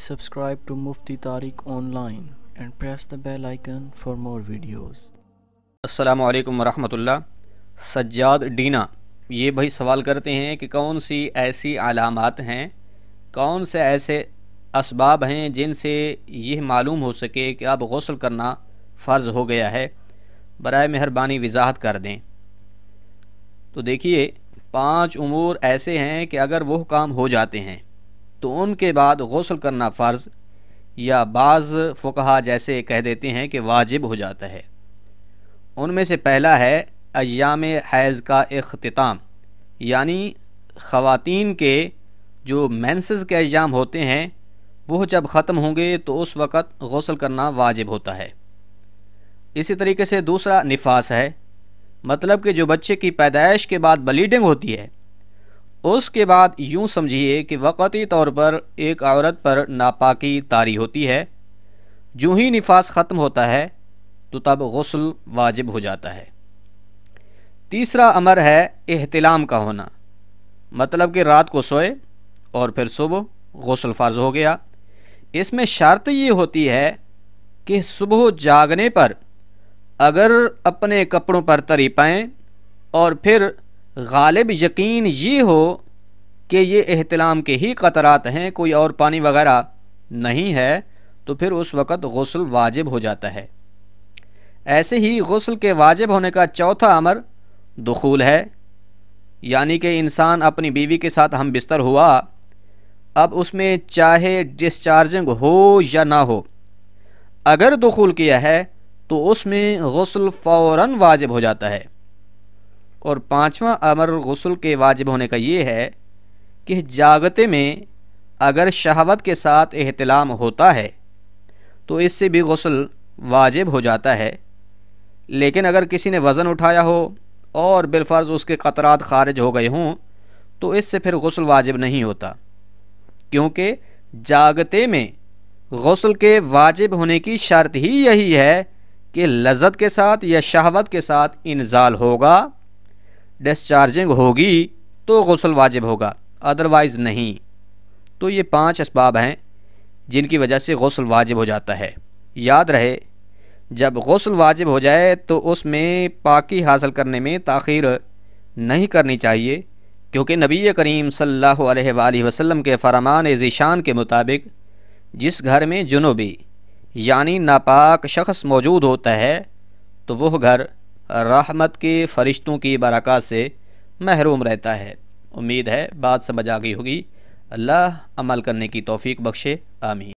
subscribe to Mufti Tariq Online and press the bell icon for more videos. السلام علیکم ورحمۃ اللہ۔ Sajjad Diana یہ بھائی سوال کرتے ہیں کہ کون سی ایسی علامات ہیں، کون سے ایسے اسباب ہیں جن سے یہ معلوم ہو سکے کہ اب غسل کرنا فرض ہو گیا ہے، برائے مہربانی وضاحت کر دیں۔ تو دیکھیے 5 امور ایسے ہیں کہ اگر وہ کام ہو جاتے ہیں تو ان کے بعد غسل کرنا فرض یا بعض فقہا جیسے کہہ دیتے ہیں کہ واجب ہو جاتا ہے۔ ان میں سے پہلا ہے ایام حیض کا اختتام، یعنی خواتین کے جو مینسز کے ایام ہوتے ہیں وہ جب ختم ہوں گے تو اس وقت غسل کرنا واجب ہوتا ہے۔ اسی طریقے سے دوسرا نفاس ہے، مطلب کہ جو بچے کی پیدائش کے بعد بلیڈنگ ہوتی ہے اس کے بعد یوں سمجھیے کہ وقتی طور پر ایک عورت پر ناپاکی طاری ہوتی ہے، جو ہی نفاس ختم ہوتا ہے تو تب غسل واجب ہو جاتا ہے۔ تیسرا امر ہے احتلام کا ہونا، مطلب کہ رات کو سوئے اور پھر صبح غسل فرض ہو گیا۔ اس میں شرط یہ ہوتی ہے کہ صبح جاگنے پر اگر اپنے کپڑوں پر تری پائیں اور پھر غالب یقین یہ ہو کہ یہ احتلام کے ہی قطرات ہیں، کوئی اور پانی وغیرہ نہیں ہے، تو پھر اس وقت غسل واجب ہو جاتا ہے۔ ایسے ہی غسل کے واجب ہونے کا چوتھا امر دخول ہے، یعنی کہ انسان اپنی بیوی کے ساتھ ہم بستر ہوا، اب اس میں چاہے ڈسچارجنگ ہو یا نہ ہو، اگر دخول کیا ہے تو اس میں غسل فوراً واجب ہو جاتا ہے۔ اور 5واں امر غسل کے واجب ہونے کا یہ ہے کہ جاگتے میں اگر شہوت کے ساتھ احتلام ہوتا ہے تو اس سے بھی غسل واجب ہو جاتا ہے، لیکن اگر کسی نے وزن اٹھایا ہو اور بالفرض اس کے قطرات خارج ہو گئے ہوں تو اس سے پھر غسل واجب نہیں ہوتا، کیونکہ جاگتے میں غسل کے واجب ہونے کی شرط ہی یہی ہے کہ لذت کے ساتھ یا شہوت کے ساتھ انزال ہوگا، ڈسچارجنگ ہوگی تو غسل واجب ہوگا، ادروائز نہیں۔ تو یہ 5 اسباب ہیں جن کی وجہ سے غسل واجب ہو جاتا ہے۔ یاد رہے جب غسل واجب ہو جائے تو اس میں پاکی حاصل کرنے میں تاخیر نہیں کرنی چاہیے، کیونکہ نبی کریم صلی اللہ علیہ وآلہ وسلم کے فرمان ذیشان کے مطابق جس گھر میں جنوبی یعنی ناپاک شخص موجود ہوتا ہے تو وہ گھر رحمت کے فرشتوں کی برکات سے محروم رہتا ہے۔ امید ہے بات سمجھ آ گئی ہوگی۔ اللہ عمل کرنے کی توفیق بخشے، آمین۔